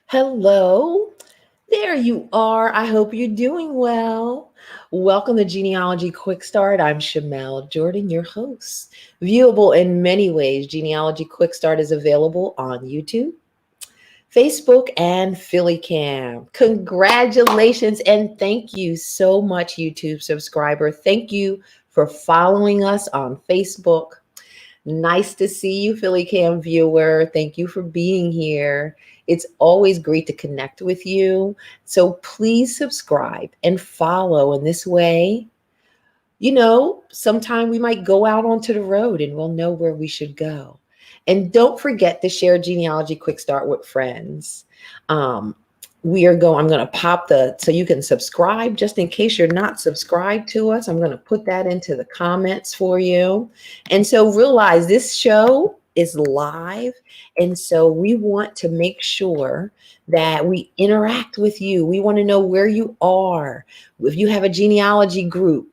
Hello, there you are. I hope you're doing well. Welcome to Genealogy Quick Start. I'm Shamele, Jordon, your host. Viewable in many ways, Genealogy Quick Start is available on YouTube, Facebook, and Philly Cam. Congratulations and thank you so much, YouTube subscriber. Thank you for following us on Facebook. Nice to see you, Philly Cam viewer. Thank you for being here. It's always great to connect with you. So please subscribe and follow. In this way, sometime we might go out onto the road and we'll know where we should go. And don't forget to share Genealogy Quick Start with friends. Um, I'm going to pop so you can subscribe just in case you're not subscribed to us. I'm going to put that into the comments for you. And so realize this show is live. And so we want to make sure that we interact with you. We want to know where you are. If you have a genealogy group,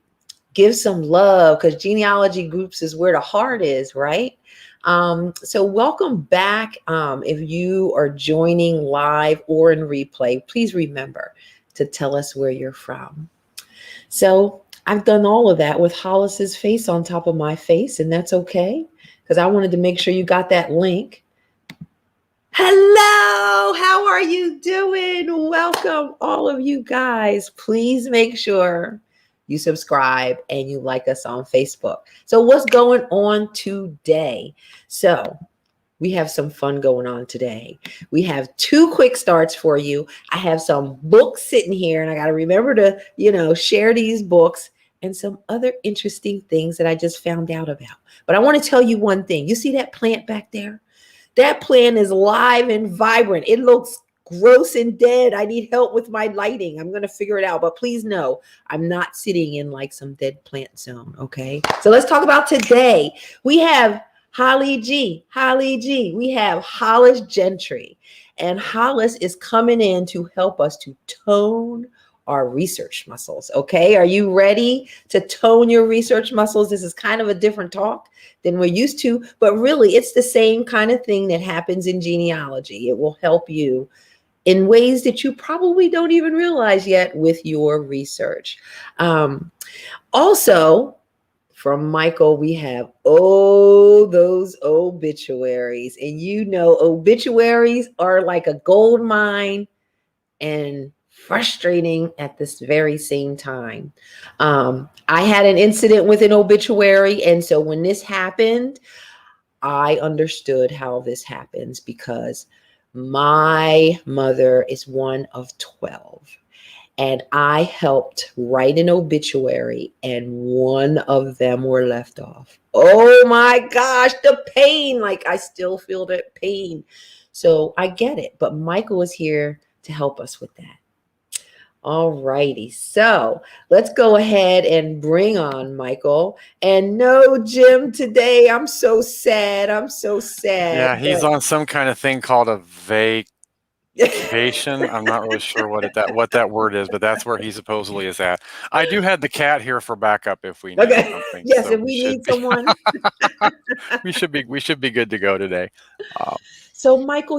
give some love, because genealogy groups is where the heart is, right? So welcome back. If you are joining live or in replay, please remember to tell us where you're from. So I've done all of that with Hollis's face on top of my face, and that's okay, because I wanted to make sure you got that link. Hello, how are you doing? Welcome, all of you guys. Please make sure you subscribe and you like us on Facebook. So what's going on today? So we have some fun going on today. We have two quick starts for you. I have some books sitting here, and I got to remember to, share these books and some other interesting things that I just found out about. But I want to tell you one thing. You see that plant back there? That plant is live and vibrant. It looks gross and dead. I need help with my lighting. I'm going to figure it out. But please know, I'm not sitting in like some dead plant zone. Okay. So let's talk about today. We have Holly G. We have Hollis Gentry. And Hollis is coming in to help us to tone our research muscles. Okay. Are you ready to tone your research muscles? This is kind of a different talk than we're used to, but really it's the same kind of thing that happens in genealogy. It will help you in ways that you probably don't even realize yet with your research. Also, from Michael, we have, those obituaries. And obituaries are like a gold mine and frustrating at this very same time. I had an incident with an obituary. And so when this happened, I understood how this happens, because my mother is one of 12. And I helped write an obituary, and one of them were left off. Oh my gosh, the pain. Like, I still feel that pain. So I get it. But Michael is here to help us with that. All righty. So let's go ahead and bring on Michael. And no Jim today. I'm so sad. Yeah, he's on some kind of thing called a vacation. I'm not really sure what that word is, but that's where he supposedly is at. I do have the cat here for backup if we need something. Yes, so if we need someone. we should be good to go today. So Michael,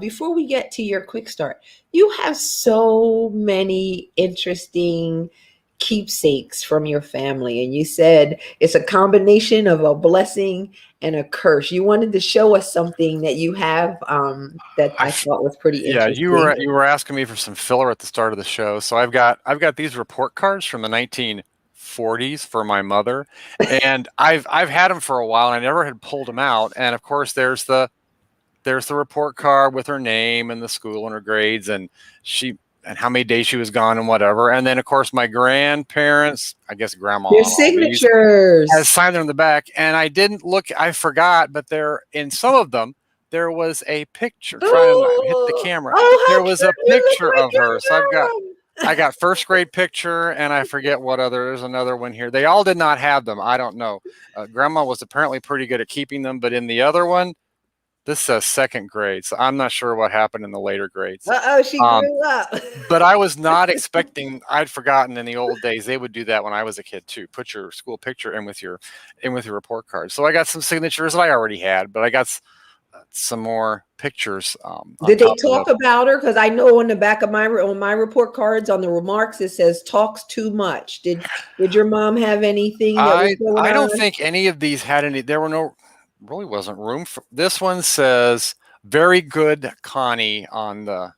before we get to your quick start, you have so many interesting keepsakes from your family. And you said it's a combination of a blessing and a curse. You wanted to show us something that you have that I thought was pretty interesting. Yeah, you were asking me for some filler at the start of the show. So I've got these report cards from the 1940s for my mother. And I've had them for a while, and I never had pulled them out. And of course there's the report card with her name and the school and her grades and how many days she was gone and whatever. And then of course my grandparents, I guess grandma, their signatures, has signed them in the back. And I forgot, but in some of them there was a picture. Trying to hit the camera. There was a picture of her. So I got first grade picture, and I forget what there's another one here. They all did not have them. I don't know. Grandma was apparently pretty good at keeping them, but in the other one, this says second grade, so I'm not sure what happened in the later grades. She grew up. But I was not expecting. I'd forgotten in the old days they would do that when I was a kid too. Put your school picture in with your report card. So I got some signatures that I already had, but I got some more pictures. On Did they top talk about her? Because I know on the back of my report cards on the remarks it says talks too much. Did your mom have anything that was going on? I don't think any of these had any. There really wasn't room for. This one says very good, Connie, on the.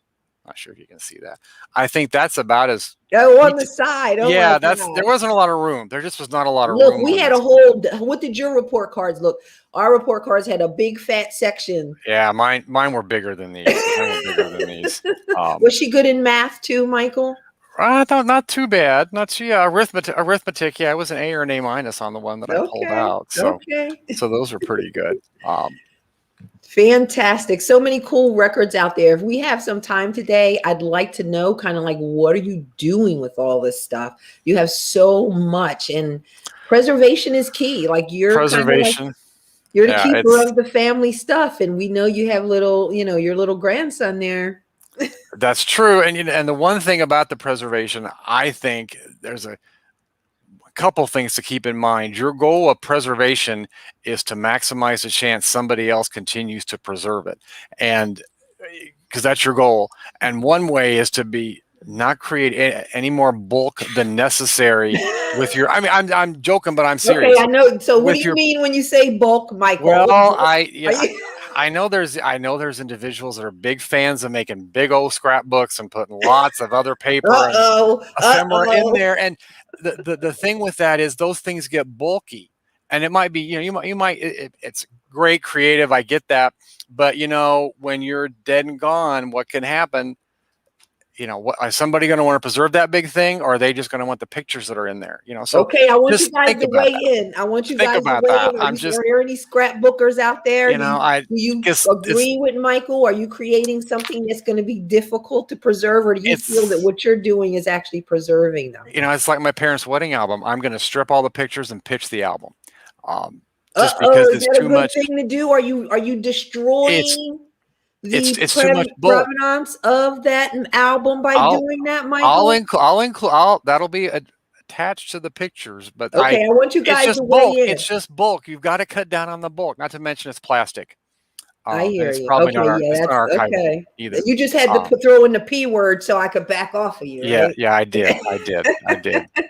Not sure if you can see that. I think that's about as. On the side. Oh yeah, there wasn't a lot of room. There just was not a lot of room. Look, we had a whole. What did your report cards look? Our report cards had a big fat section. Yeah, mine were bigger than these. Was she good in math too, Michael? I thought not too bad. Not too arithmetic. Yeah, it was an A or an A minus on the one that I pulled out. So so those were pretty good. Fantastic. So many cool records out there. If we have some time today, I'd like to know kind of like, what are you doing with all this stuff? You have so much, and preservation is key. Like you're preservation. You're the keeper of the family stuff. And we know you have your little grandson there. That's true. And the one thing about the preservation, I think there's a couple things to keep in mind. Your goal of preservation is to maximize the chance somebody else continues to preserve it. And because that's your goal. And one way is to not create any more bulk than necessary with your, I mean, I'm joking, but I'm serious. Okay, I know. So what do you mean when you say bulk, Michael? Well, I know there's individuals that are big fans of making big old scrapbooks and putting lots of other paper and ephemera in there. And the thing with that is those things get bulky, and it might be, it's great creative. I get that. But when you're dead and gone, what can happen? What is somebody going to want to preserve that big thing, or are they just going to want the pictures that are in there? So okay, I want you guys to weigh in. I want you guys to weigh in. Are there any scrapbookers out there? Do you agree with Michael? Are you creating something that's going to be difficult to preserve, or do you feel that what you're doing is actually preserving them? It's like my parents' wedding album. I'm going to strip all the pictures and pitch the album. Just because it's too much thing to do. Are you destroying? It's too much provenance of that album by doing that, Michael? I'll include. That'll be attached to the pictures. But okay, I want you guys to weigh in. It's just bulk. You've got to cut down on the bulk. Not to mention it's plastic. I hear you. Probably not archival either. You just had to throw in the P word so I could back off of you. Yeah, right? yeah, I did.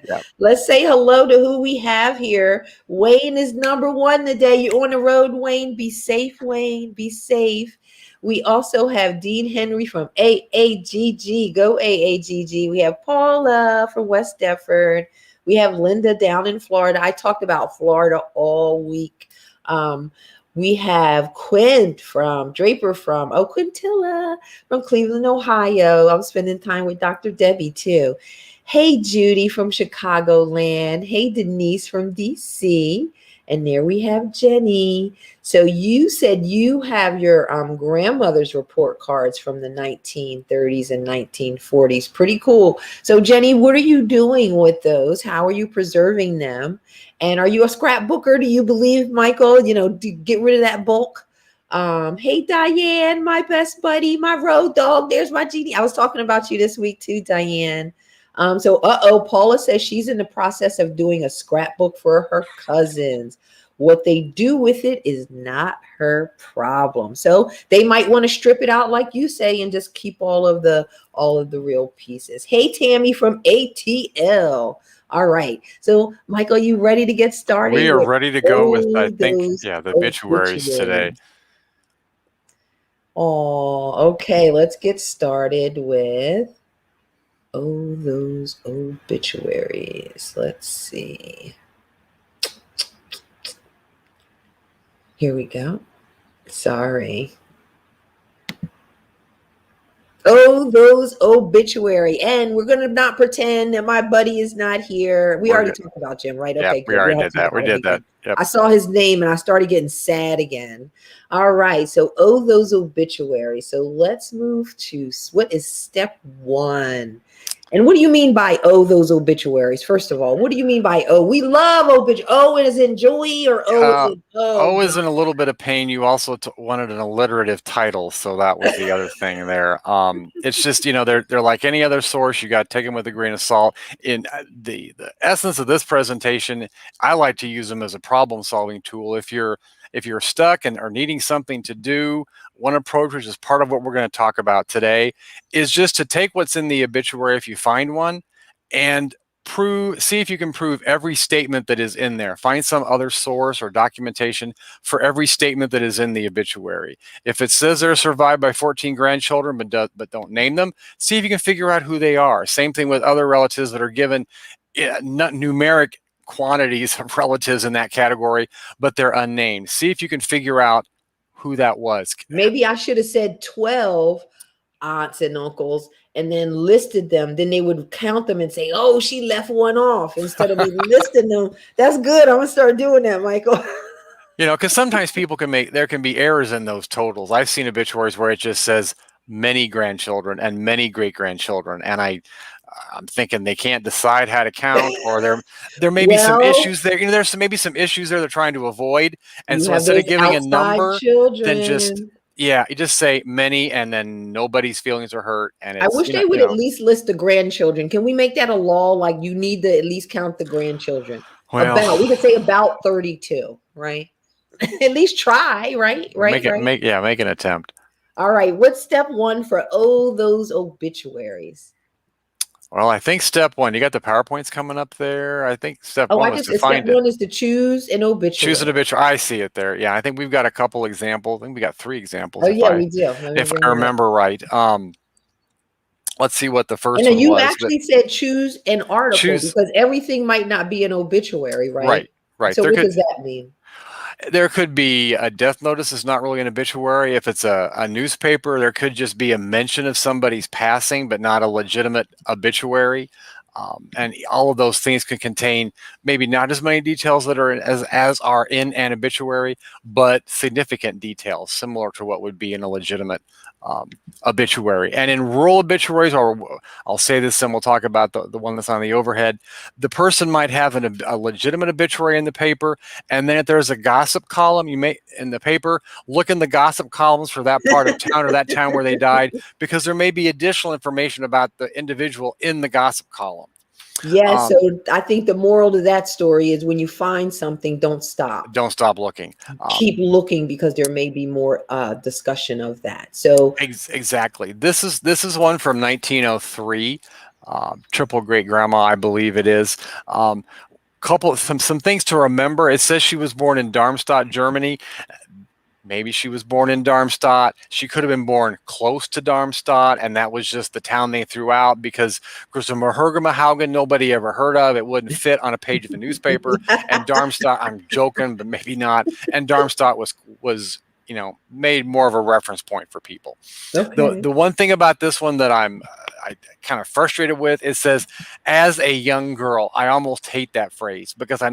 Yeah. Let's say hello to who we have here. Wayne is number one today. You're on the road, Wayne. Be safe, Wayne. Be safe. We also have Dean Henry from AAGG. Go AAGG. We have Paula from West Deptford. We have Linda down in Florida. I talked about Florida all week. We have Quint from Draper Quintilla from Cleveland, Ohio. I'm spending time with Dr. Debbie too. Hey, Judy from Chicagoland. Hey, Denise from DC. And there we have Jenny. So you said you have your grandmother's report cards from the 1930s and 1940s. Pretty cool. So Jenny, what are you doing with those? How are you preserving them? And are you a scrapbooker? Do you believe, Michael, to get rid of that bulk? Hey, Diane, my best buddy, my road dog. There's my GD. I was talking about you this week too, Diane. Paula says she's in the process of doing a scrapbook for her cousins. What they do with it is not her problem. So they might want to strip it out, like you say, and just keep all of the real pieces. Hey, Tammy from ATL. All right. So, Michael, you ready to get started? We are ready to go with, I think, the obituaries today. Oh, okay. Let's get started with those obituaries. Let's see. Here we go. Sorry. Those obituary. And we're going to not pretend that my buddy is not here. We already talked about Jim, right? Yeah, okay, we already did that. We did that. Yep. I saw his name and I started getting sad again. All right. So, those obituaries. So let's move to what is step one. And what do you mean by those obituaries? First of all, what do you mean by we love obituaries? Is in joy or is in a little bit of pain. You also wanted an alliterative title, so that was the other thing there. It's just they're like any other source. You got to take them with a grain of salt. In the essence of this presentation, I like to use them as a problem-solving tool. If you're if you're stuck and are needing something to do, one approach, which is part of what we're going to talk about today, is just to take what's in the obituary if you find one and see if you can prove every statement that is in there. Find some other source or documentation for every statement that is in the obituary. If it says they're survived by 14 grandchildren but don't name them, see if you can figure out who they are. Same thing with other relatives that are given not numeric quantities of relatives in that category, but they're unnamed. See if you can figure out who that was. Maybe I should have said 12 aunts and uncles and then listed them. Then they would count them and say, oh, she left one off, instead of me listing them. That's good. I'm gonna start doing that, Michael. You know, because sometimes people there can be errors in those totals. I've seen obituaries where it just says many grandchildren and many great grandchildren, and I'm thinking they can't decide how to count, or there may be some issues there. You know, maybe some issues there they're trying to avoid, and so instead of giving a number, then you just say many, and then nobody's feelings are hurt. And I wish they would at least list the grandchildren. Can we make that a law? Like, you need to at least count the grandchildren. Well, we could say about 32, right? At least try, right? Make an attempt. All right. What's step one for those obituaries? Well, I think step one, you got the PowerPoints coming up there. I think step one is to find it. Step one is to choose an obituary. Choose an obituary. I see it there. Yeah, I think we've got a couple examples. I think we got 3 examples. Oh, yeah, we do. If I remember right. Let's see what the first one was. And you actually said choose an article, because everything might not be an obituary, right? Right. So what does that mean? There could be a death notice. It's not really an obituary. If it's a newspaper, there could just be a mention of somebody's passing, but not a legitimate obituary. And all of those things can contain maybe not as many details that are as are in an obituary, but significant details similar to what would be in a legitimate obituary. And in rural obituaries, or I'll say this and we'll talk about the one that's on the overhead, the person might have a legitimate obituary in the paper, and then if there's a gossip column in the paper, look in the gossip columns for that part of town or that town where they died, because there may be additional information about the individual in the gossip column. Yeah, so I think the moral to that story is, when you find something, don't stop. Don't stop looking. Keep looking, because there may be more discussion of that. So exactly. This is one from 1903. Triple great grandma, I believe it is. Some things to remember. It says she was born in Darmstadt, Germany. Maybe she was born in Darmstadt. She could have been born close to Darmstadt, and that was just the town they threw out because Haugen nobody ever heard of. It wouldn't fit on a page of a newspaper. And Darmstadt, I'm joking, but maybe not. And Darmstadt was made more of a reference point for people. Okay. The one thing about this one that I kind of frustrated with, it says, as a young girl. I almost hate that phrase, because I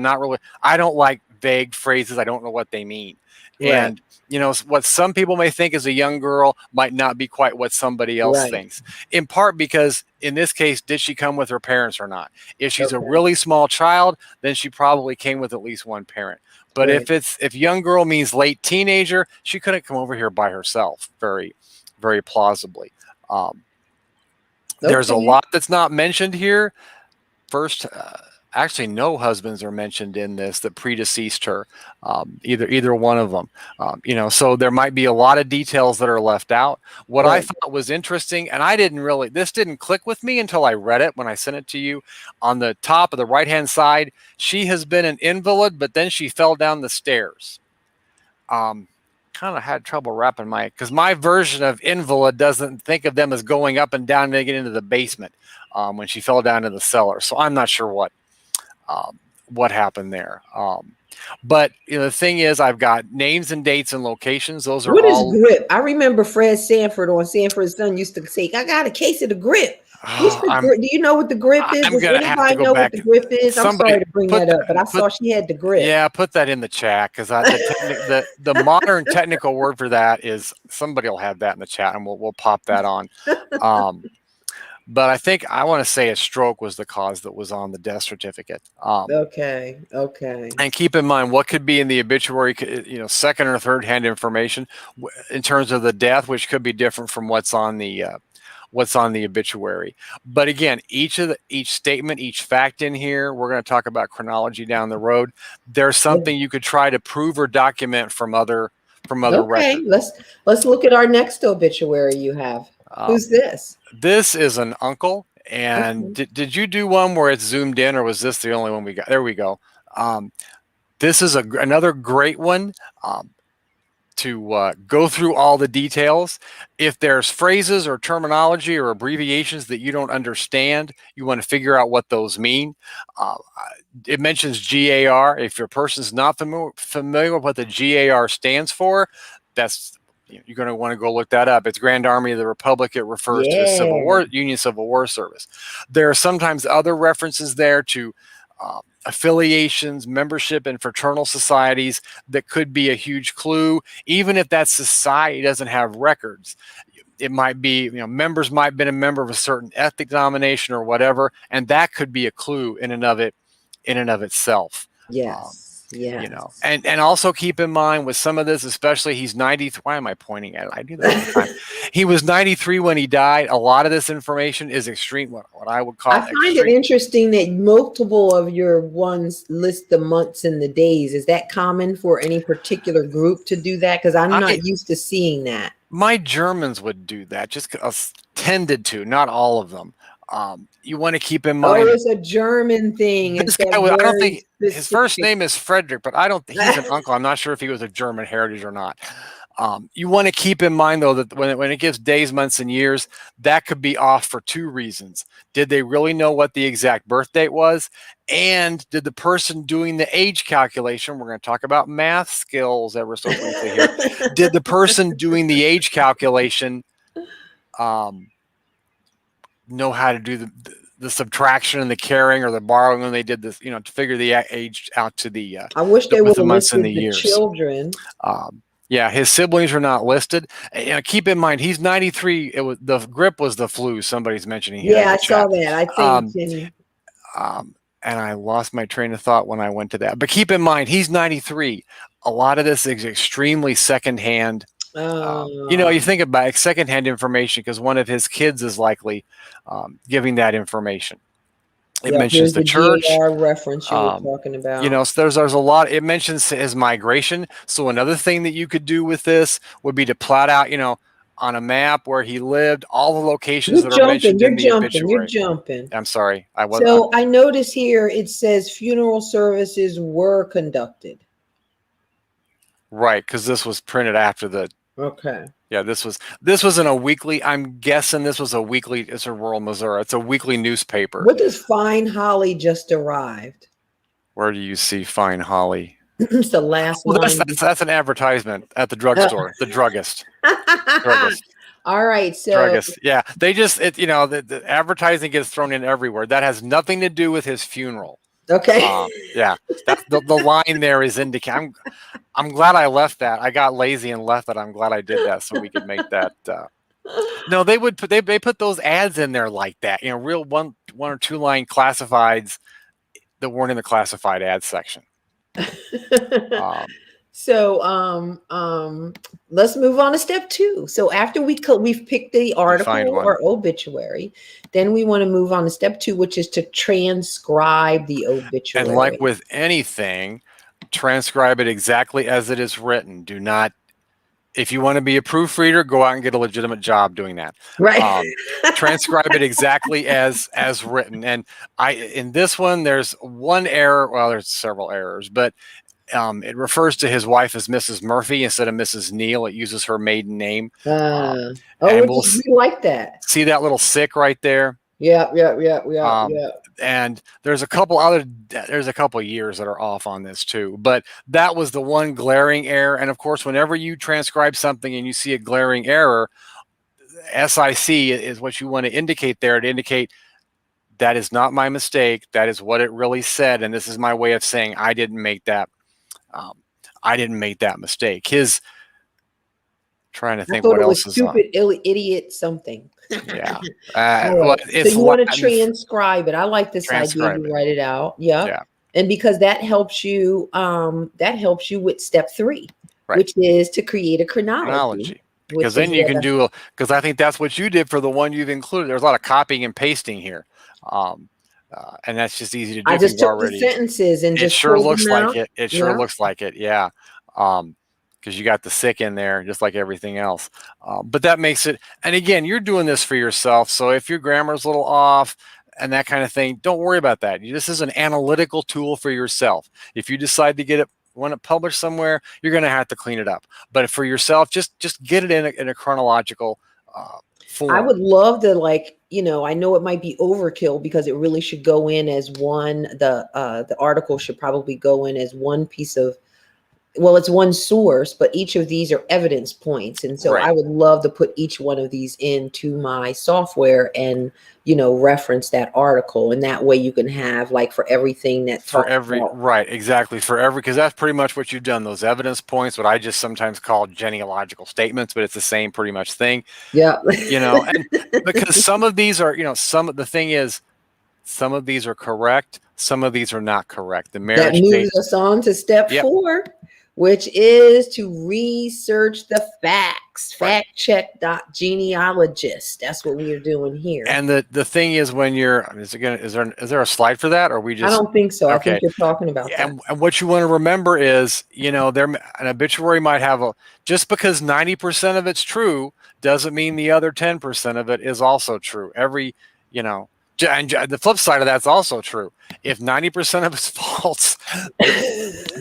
don't like vague phrases. I don't know what they mean. Right. And what some people may think is a young girl might not be quite what somebody else thinks. In part because, in this case, did she come with her parents or not? If she's a really small child, then she probably came with at least one parent. But if young girl means late teenager, she couldn't come over here by herself, very, very plausibly. There's a lot that's not mentioned here. First, actually, no husbands are mentioned in this that predeceased her, either one of them. So there might be a lot of details that are left out. What I thought was interesting, and this didn't click with me until I read it when I sent it to you. On the top of the right-hand side, she has been an invalid, but then she fell down the stairs. Kind of had trouble wrapping because my version of invalid doesn't think of them as going up and down to get into the basement when she fell down to the cellar. So I'm not sure what happened there. But the thing is, I've got names and dates and locations. Those are all. What is grip? I remember Fred Sanford on Sanford's Son used to say, "I got a case of the grip." Do you know what the grip is? Does anybody know what the grip is? I'm sorry to bring that up, but I saw she had the grip. Yeah, put that in the chat, because the modern technical word for that is, somebody will have that in the chat, and we'll pop that on. But I think I want to say a stroke was the cause that was on the death certificate. Okay. And keep in mind, what could be in the obituary, second or third hand information in terms of the death, which could be different from what's on the what's on the obituary. But again, each statement, each fact in here, we're going to talk about chronology down the road. There's something you could try to prove or document from other records. Let's look at our next obituary you have. Who's this? This is an uncle. And did you do one where it's zoomed in, or was this the only one we got? There we go. This is another great one to go through all the details. If there's phrases or terminology or abbreviations that you don't understand, you want to figure out what those mean. It mentions GAR. If your person's not familiar with what the GAR stands for, you're going to want to go look that up. It's Grand Army of the Republic. It refers to the Union Civil War Service. There are sometimes other references there to affiliations, membership in fraternal societies that could be a huge clue. Even if that society doesn't have records, it might be, members might have been a member of a certain ethnic denomination or whatever, and that could be a clue in and of itself. Yes. And also keep in mind with some of this, especially he's 93. Why am I pointing at it? I do that all the time. He was 93 when he died. A lot of this information is extreme, what I would call. I find it interesting that multiple of your ones list the months and the days. Is that common for any particular group to do that? Because I'm not used to seeing that. My Germans would do that, just tended to, not all of them. You want to keep in mind. Oh, it's a German thing. This guy, I don't think his first name is Frederick, but I don't think he's an uncle. I'm not sure if he was a German heritage or not. You want to keep in mind, though, that when it gives days, months, and years, that could be off for two reasons. Did they really know what the exact birth date was? And did the person doing the age calculation, we're going to talk about math skills ever so briefly here, did the person doing the age calculation know how to do the subtraction and the carrying or the borrowing when they did this, to figure the age out to the I wish they would have months and listed the the years. Children. Yeah, his siblings are not listed. Keep in mind, he's 93. The grip was the flu. Somebody's mentioning here. Yeah, I saw that. I think. And I lost my train of thought when I went to that. But keep in mind, he's 93. A lot of this is extremely secondhand. You think about secondhand information because one of his kids is likely giving that information. It mentions the church reference you were talking about. So there's a lot. It mentions his migration. So another thing that you could do with this would be to plot out, on a map where he lived, all the locations that are mentioned in the obituary. You're jumping. I'm sorry. I notice here it says funeral services were conducted. Right, because this was printed after the. Okay. Yeah, this wasn't a weekly. I'm guessing this was a weekly. It's a rural Missouri. It's a weekly newspaper. What does Fine Holly just arrived? Where do you see Fine Holly? It's the last line. That's an advertisement at the drugstore. The druggist. All right, so druggist. Yeah, they just the advertising gets thrown in everywhere. That has nothing to do with his funeral. Okay. Yeah, that's the line there is indicating. I'm glad I left that. I got lazy and left it. I'm glad I did that so we could make that. No, they put those ads in there like that. Real one or two line classifieds that weren't in the classified ad section. So let's move on to step 2. So after we've picked the article or obituary, then we want to move on to step 2, which is to transcribe the obituary. And like with anything, transcribe it exactly as it is written. Do not, if you want to be a proofreader, go out and get a legitimate job doing that. Right. Transcribe it exactly as written. And in this one, there's one error. Well, there's several errors, but it refers to his wife as Mrs. Murphy instead of Mrs. Neill. It uses her maiden name. We like that. See that little sick right there? Yeah. And there's a couple years that are off on this too, but that was the one glaring error. And of course, whenever you transcribe something and you see a glaring error, SIC is what you want to indicate there, to indicate that is not my mistake. That is what it really said. And this is my way of saying I didn't make that. I didn't make that mistake. Trying to think what else is stupid, idiot, something. Yeah. Right. So you want to transcribe it. I like this idea. You write it out. Yeah. And because that helps you with step 3, right, which is to create a chronology. because then you can do, because I think that's what you did for the one you've included. There's a lot of copying and pasting here. And that's just easy to do. I just took the sentences and just sure looks them like out. it. It sure looks like it. Yeah. Because you got the sick in there, just like everything else. But that makes it, and again, you're doing this for yourself. So if your grammar's a little off and that kind of thing, don't worry about that. This is an analytical tool for yourself. If you decide to get it, want it published somewhere, you're going to have to clean it up. But for yourself, just get it in a chronological form. I would love to, like, you know, I know it might be overkill because it really should go in as one. The article should probably go in as one piece of, well, it's one source, but each of these are evidence points. And so I would love to put each one of these into my software and, you know, reference that article. And that way you can have, like, for everything that for every about. Right, exactly. For every, because that's pretty much what you've done. Those evidence points, what I just sometimes call genealogical statements, but it's the same pretty much thing. Yeah. You know, and because some of these are, you know, the thing is, some of these are correct, some of these are not correct. The marriage that moves us on to step 4, which is to research the facts. Factcheck.genealogist. That's what we are doing here. And the thing is, when you're, is there a slide for that, or we just? I don't think so. Okay. I think you're talking about that. And what you want to remember is, you know, an obituary might have just because 90% of it's true doesn't mean the other 10% of it is also true. You know. And the flip side of that's also true. If 90% of it's false,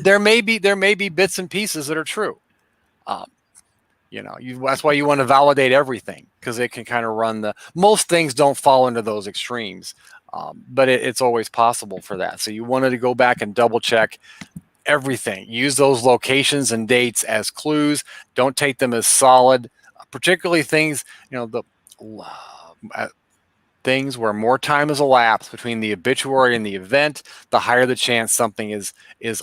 there may be bits and pieces that are true. You know, that's why you want to validate everything, because it can kind of run most things don't fall into those extremes, but it's always possible for that. So you wanted to go back and double check everything. Use those locations and dates as clues. Don't take them as solid, particularly things, you know, things where more time has elapsed between the obituary and the event, the higher the chance something is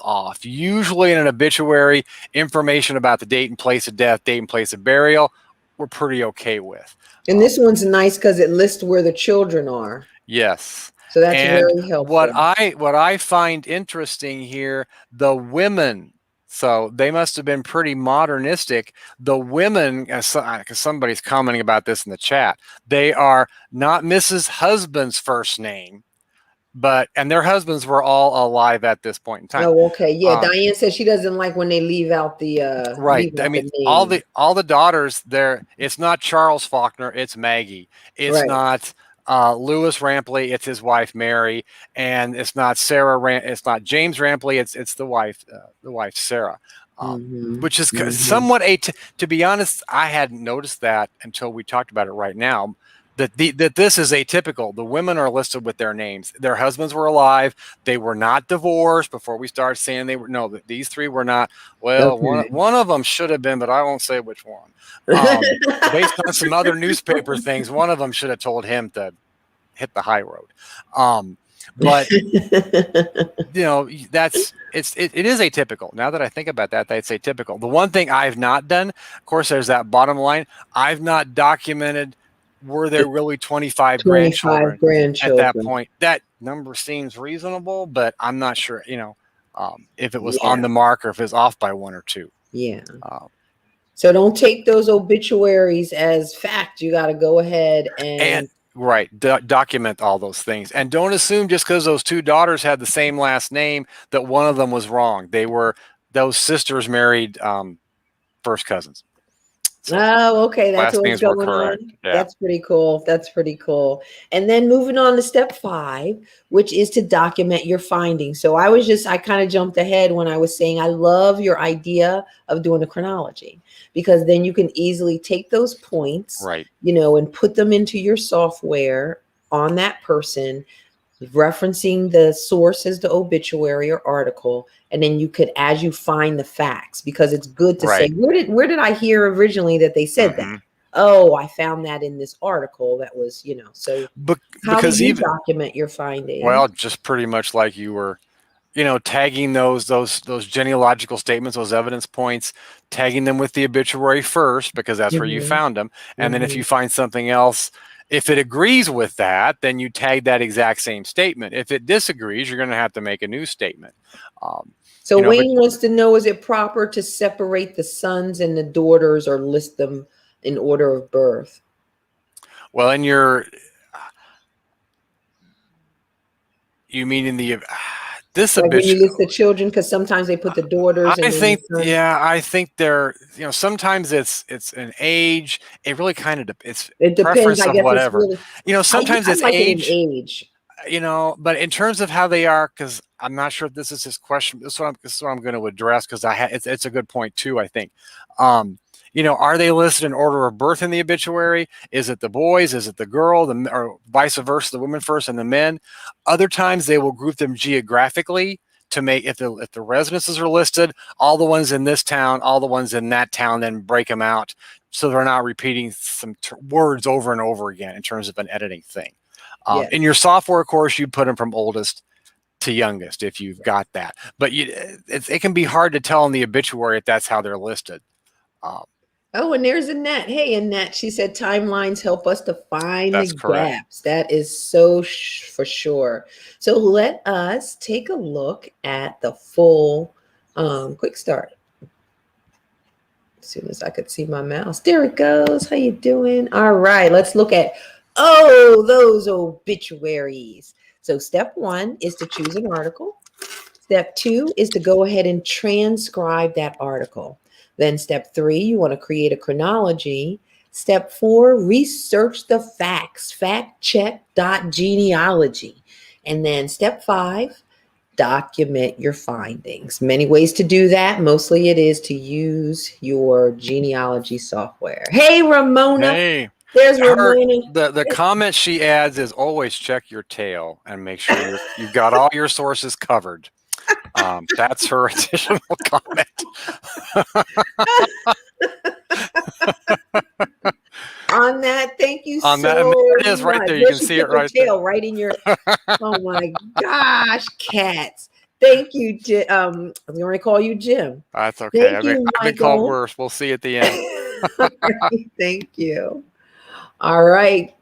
off. Usually in an obituary, information about the date and place of death, date and place of burial, we're pretty okay with. And this one's nice because it lists where the children are. Yes. So that's very helpful. What I find interesting here, the women, so they must have been pretty modernistic. The women, because somebody's commenting about this in the chat, they are not Mrs. Husband's first name, and their husbands were all alive at this point in time. Oh, okay. Yeah, Diane says she doesn't like when they leave out the right. I mean, all the daughters there. It's not Charles Faulkner. It's Maggie. It's not Lewis Rampley. It's his wife Mary, and it's not it's not James Rampley. It's the wife Sarah, which is somewhat to be honest, I hadn't noticed that until we talked about it right now. That this is atypical. The women are listed with their names. Their husbands were alive. They were not divorced before we started saying they were. No, these three were not. Well, one of them should have been, but I won't say which one. Based on some other newspaper things, one of them should have told him to hit the high road. But you know, it is atypical. Now that I think about that, that's atypical. The one thing I've not done, of course, there's that bottom line. I've not documented. Were there really 25 grandchildren at that point? That number seems reasonable, but I'm not sure, you know, if it was on the mark or if it's off by 1 or 2. Yeah. So don't take those obituaries as fact. You got to go ahead and document all those things. And don't assume just because those 2 daughters had the same last name that one of them was wrong. Those sisters married first cousins. So okay. That's what's going on. Yeah. That's pretty cool. That's pretty cool. And then moving on to step 5, which is to document your findings. So I kind of jumped ahead when I was saying I love your idea of doing a chronology, because then you can easily take those points, you know, and put them into your software on that person, referencing the source as the obituary or article, and then you could, as you find the facts, because it's good to say, where did I hear originally that they said that? Oh, I found that in this article that was, you know. So how do you document your findings? Well, just pretty much like you were, you know, tagging those genealogical statements, those evidence points, tagging them with the obituary first, because that's where you found them. And then if you find something else, if it agrees with that, then you tag that exact same statement. If it disagrees, you're going to have to make a new statement. So Wayne wants to know, is it proper to separate the sons and the daughters or list them in order of birth? Well, you mean in the this Like when you obituary? list the children, because sometimes they put the daughters and then the sons. I think they're, sometimes it's an age. It really kind of it's It depends. preference I of guess it's whatever. really. Sometimes I it's like it in age. age. But in terms of how they are, because I'm not sure if this is his question. This is what I'm going to address, because it's a good point too, I think. Are they listed in order of birth in the obituary? Is it the boys? Is it the girl? Or vice versa, the women first and the men? Other times they will group them geographically to make, if the residences are listed, all the ones in this town, all the ones in that town, then break them out so they're not repeating some words over and over again in terms of an editing thing. Yeah. In your software course, you put them from oldest to youngest if you've got that. But it can be hard to tell in the obituary if that's how they're listed. Oh, and there's Annette. Hey, Annette. She said timelines help us to find the That's correct. gaps. That is so for sure. So let us take a look at the full quick start. As soon as I could see my mouse. There it goes. How you doing? All right. Let's look at, those obituaries. So step 1 is to choose an article. Step 2 is to go ahead and transcribe that article. Then step 3, you want to create a chronology. Step 4, research the facts, factcheck.genealogy. And then step 5, document your findings. Many ways to do that. Mostly it is to use your genealogy software. Hey, Ramona. Hey. There's Ramona. The comment she adds is always check your tail and make sure you've got all your sources covered. That's her additional comment. On that, thank you on so that, and there it is much. right there. You can see it right there. Right in your. Oh my gosh, cats! Thank you, Jim. I'm going to call you Jim. That's okay. Thank you, I've been called worse. We'll see at the end. Thank you. All right.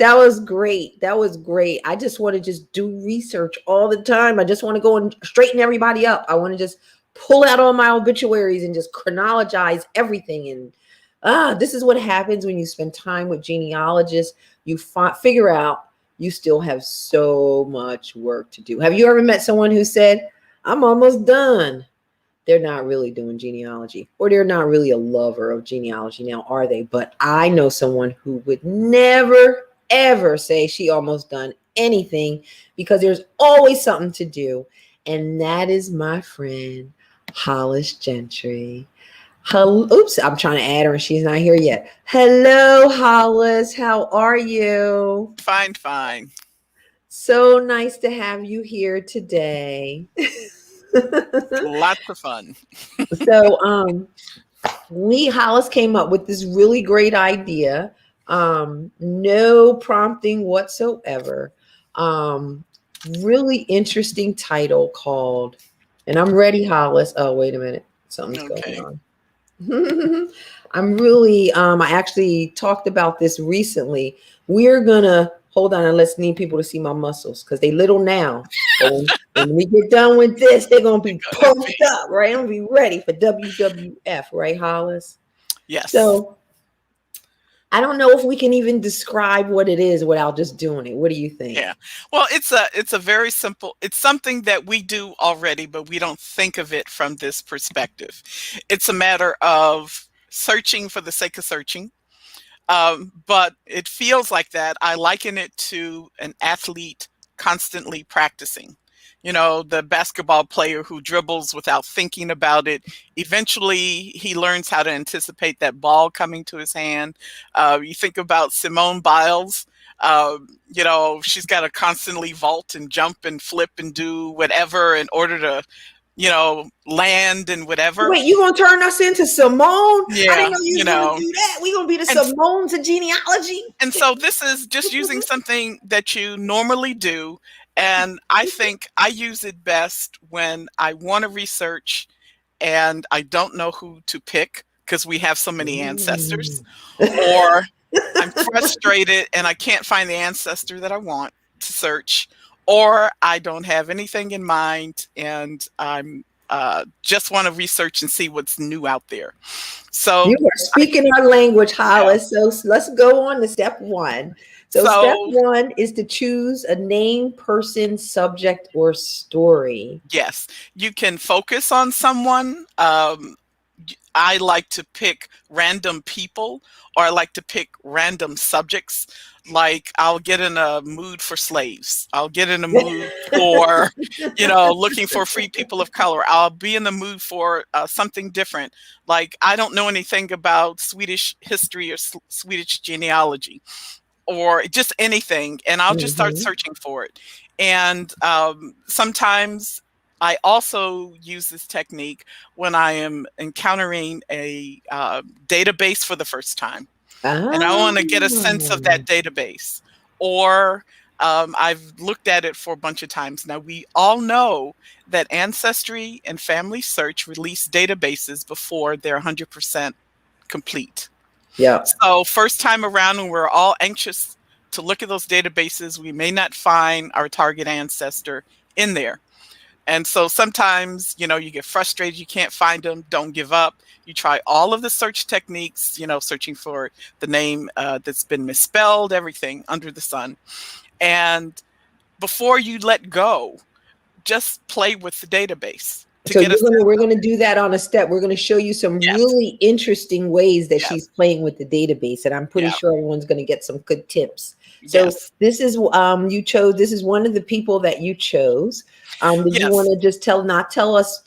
That was great. That was great. I just want to just do research all the time. I just want to go and straighten everybody up. I want to just pull out all my obituaries and just chronologize everything. And this is what happens when you spend time with genealogists. You figure out you still have so much work to do. Have you ever met someone who said, I'm almost done? They're not really doing genealogy, or they're not really a lover of genealogy now, are they? But I know someone who would never, ever say she almost done anything, because there's always something to do. And that is my friend, Hollis Gentry. Oops, I'm trying to add her and she's not here yet. Hello, Hollis. How are you? Fine, fine. So nice to have you here today. Lots of fun. So Hollis came up with this really great idea. No prompting whatsoever. Really interesting title called, and I'm ready, Hollis. Oh, wait a minute. Something's going on. I'm really, I actually talked about this recently. We're gonna hold on and let's need people to see my muscles, because they little now. When we get done with this, they're gonna be pumped up, right? I'm gonna be ready for WWF, right, Hollis? Yes. So I don't know if we can even describe what it is without just doing it. What do you think? Yeah. Well, it's a very simple, it's something that we do already, but we don't think of it from this perspective. It's a matter of searching for the sake of searching. But it feels like that. I liken it to an athlete constantly practicing. You know, the basketball player who dribbles without thinking about it. Eventually, he learns how to anticipate that ball coming to his hand. You think about Simone Biles. You know, she's got to constantly vault and jump and flip and do whatever in order to, you know, land and whatever. Wait, you gonna turn us into Simone? Yeah, I didn't know you was gonna do that. We gonna be the Simones of genealogy. And so this is just using something that you normally do. And I think I use it best when I want to research and I don't know who to pick because we have so many ancestors, or I'm frustrated and I can't find the ancestor that I want to search, or I don't have anything in mind and I'm just want to research and see what's new out there. So you are speaking our language, Hollis. So let's go on to step one. So step one is to choose a name, person, subject, or story. Yes, you can focus on someone. I like to pick random people, or I like to pick random subjects. Like I'll get in a mood for slaves. I'll get in a mood for, looking for free people of color. I'll be in the mood for something different. Like I don't know anything about Swedish history or Swedish genealogy, or just anything, and I'll just start searching for it. And sometimes I also use this technique when I am encountering a database for the first time. And I want to get a sense of that database. Or I've looked at it for a bunch of times. Now, we all know that Ancestry and Family Search release databases before they're 100% complete. Yeah. So first time around, when we're all anxious to look at those databases, we may not find our target ancestor in there. And so sometimes, you get frustrated, you can't find them, don't give up. You try all of the search techniques, searching for the name that's been misspelled, everything under the sun. And before you let go, just play with the database. So we're going to do that on a step. We're going to show you some really interesting ways that she's playing with the database. And I'm pretty sure everyone's going to get some good tips. So this is, this is one of the people that you chose. Did you want to just tell us,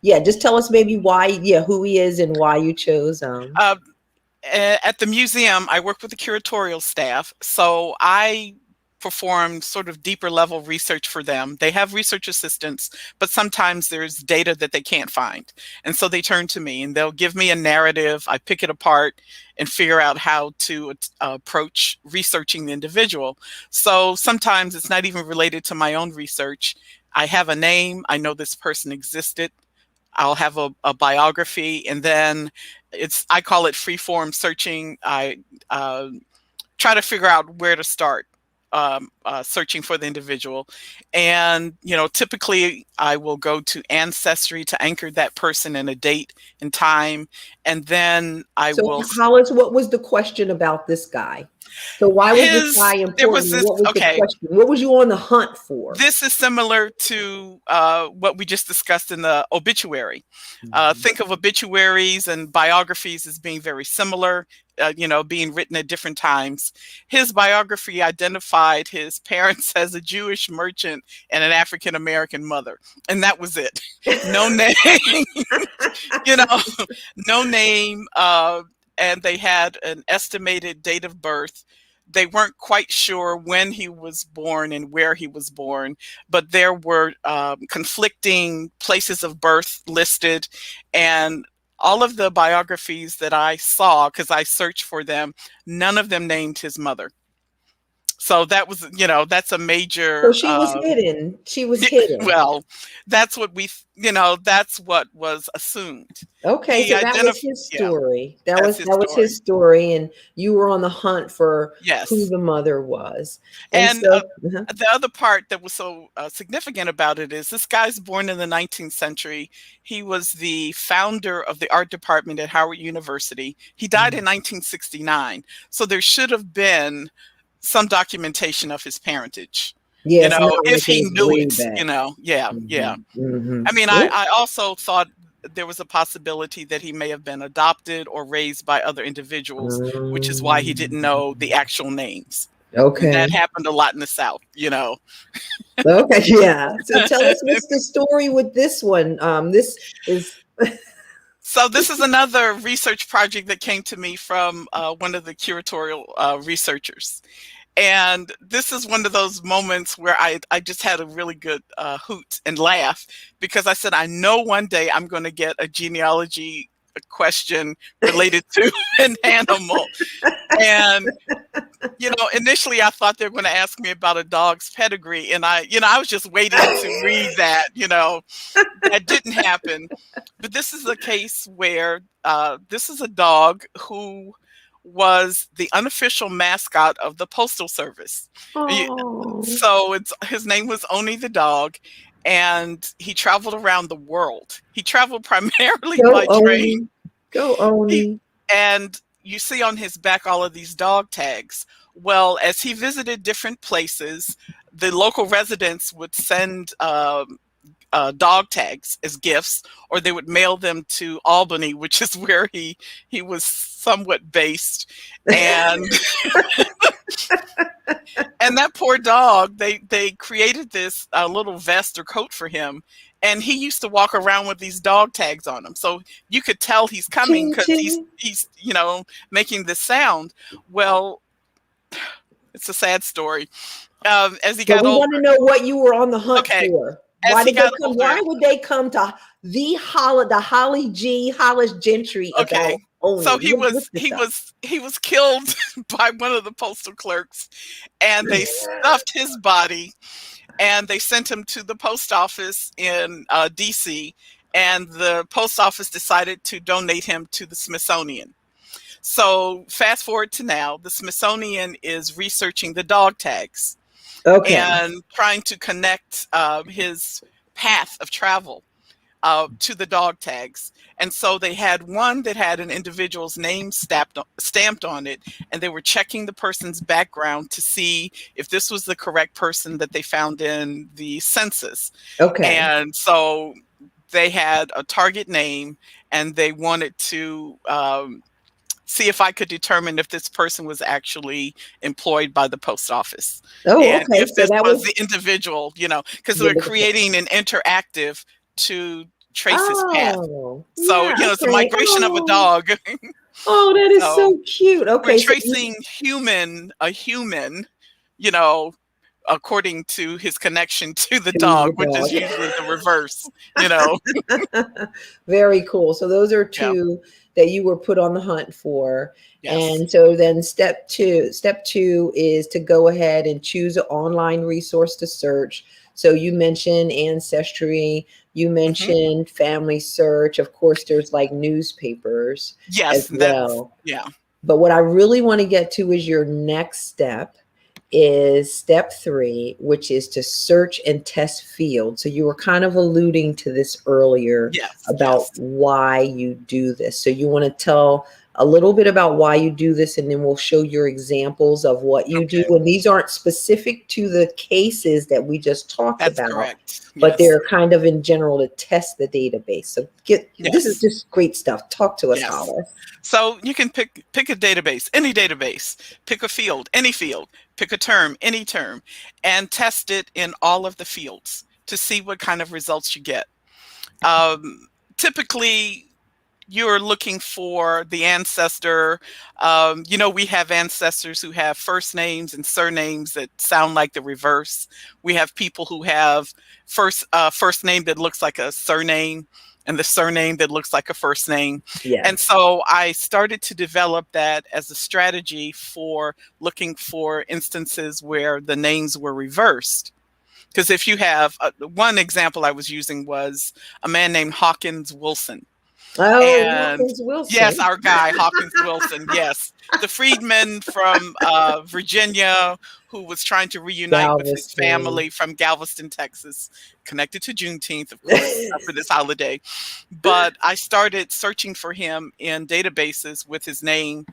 just tell us maybe why, who he is and why you chose. At the museum, I work with the curatorial staff. So I perform sort of deeper level research for them. They have research assistants, but sometimes there's data that they can't find. And so they turn to me and they'll give me a narrative. I pick it apart and figure out how to approach researching the individual. So sometimes it's not even related to my own research. I have a name. I know this person existed. I'll have a biography, and then I call it free-form searching. I try to figure out where to start. Searching for the individual. And, typically I will go to Ancestry to anchor that person in a date and time. And then Hollis, what was the question about this guy? So why was this guy important? What was the question? What was you on the hunt for? This is similar to what we just discussed in the obituary. Think of obituaries and biographies as being very similar. Being written at different times. His biography identified his parents as a Jewish merchant and an African-American mother. And that was it. No name, no name. And they had an estimated date of birth. They weren't quite sure when he was born and where he was born, but there were conflicting places of birth listed. And all of the biographies that I saw, because I searched for them, none of them named his mother. So that was, that's a major. So she was hidden. She was hidden. Well, that's what that's what was assumed. Okay, so that was his story. That was his story, and you were on the hunt for who the mother was. And the other part that was so significant about it is this guy's born in the 19th century. He was the founder of the art department at Howard University. He died in 1969. So there should have been some documentation of his parentage. Yes, if he knew it, I mean, I also thought there was a possibility that he may have been adopted or raised by other individuals, which is why he didn't know the actual names. Okay. And that happened a lot in the South, Okay, yeah. So tell us what's the story with this one. This is... So this is another research project that came to me from one of the curatorial researchers. And this is one of those moments where I just had a really good hoot and laugh, because I said, I know one day I'm going to get a genealogy question related to an animal. And, initially I thought they were going to ask me about a dog's pedigree. And I was just waiting to read that, that didn't happen. But this is a case where this is a dog who was the unofficial mascot of the Postal Service. Oh. So his name was Oni the dog. and he traveled around the world. He traveled primarily Go by train. Oni. Go Oni. And you see on his back all of these dog tags. Well, as he visited different places, the local residents would send dog tags as gifts, or they would mail them to Albany, which is where he was somewhat based. And and that poor dog, they created this little vest or coat for him, and he used to walk around with these dog tags on him, so you could tell he's coming because he's making this sound. Well, it's a sad story. As he got older, we want to know what you were on the hunt for. Why would they come to the Holly G, Hollis Gentry? Okay. So he was killed by one of the postal clerks, and they stuffed his body, and they sent him to the post office in DC, and the post office decided to donate him to the Smithsonian. So fast forward to now, the Smithsonian is researching the dog tags. Okay. And trying to connect his path of travel to the dog tags. And so they had one that had an individual's name stamped on it, and they were checking the person's background to see if this was the correct person that they found in the census. Okay. And so they had a target name, and they wanted to see if I could determine if this person was actually employed by the post office. Oh, and okay. If this was the individual, because we're creating an interactive to trace his path. So, it's a migration of a dog. Oh, that is so cute. Okay. We're tracing a human, according to his connection to the dog, which is usually the reverse, Very cool. So those are two that you were put on the hunt for. Yes. And so then step two is to go ahead and choose an online resource to search. So you mentioned Ancestry, you mentioned Family Search. Of course, there's like newspapers as well. Yeah. But what I really want to get to is your next step is step 3, which is to search and test fields. So you were kind of alluding to this earlier about why you do this. So you want to tell a little bit about why you do this, and then we'll show your examples of what you do. And these aren't specific to the cases that we just talked about, correct. But they're kind of in general to test the database. So this is just great stuff. Talk to us, Hollis. So you can pick a database, any database, pick a field, any field, pick a term, any term, and test it in all of the fields to see what kind of results you get. Typically, you're looking for the ancestor. We have ancestors who have first names and surnames that sound like the reverse. We have people who have first name that looks like a surname, and the surname that looks like a first name. Yes. And so I started to develop that as a strategy for looking for instances where the names were reversed. Because if you have, one example I was using was a man named Hawkins Wilson. Oh, Hawkins Wilson. Yes, our guy, Hawkins Wilson. Yes. The freedman from Virginia who was trying to reunite with his family from Galveston, Texas, connected to Juneteenth, of course, for this holiday. But I started searching for him in databases with his name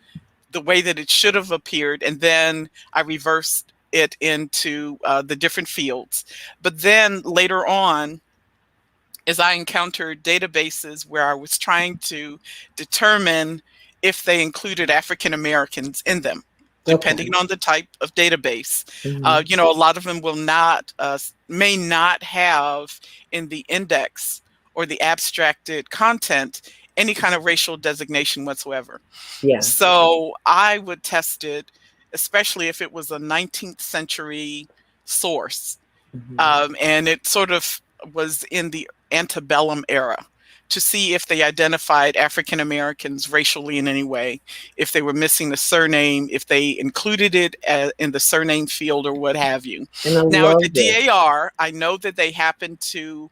the way that it should have appeared. And then I reversed it into the different fields. But then later on, as I encountered databases where I was trying to determine if they included African Americans in them, depending on the type of database. A lot of them will not, may not have in the index or the abstracted content any kind of racial designation whatsoever. Yeah. So I would test it, especially if it was a 19th century source, and it sort of was in the antebellum era, to see if they identified African Americans racially in any way, if they were missing a surname, if they included it in the surname field or what have you. Now at the DAR, I know that they happen to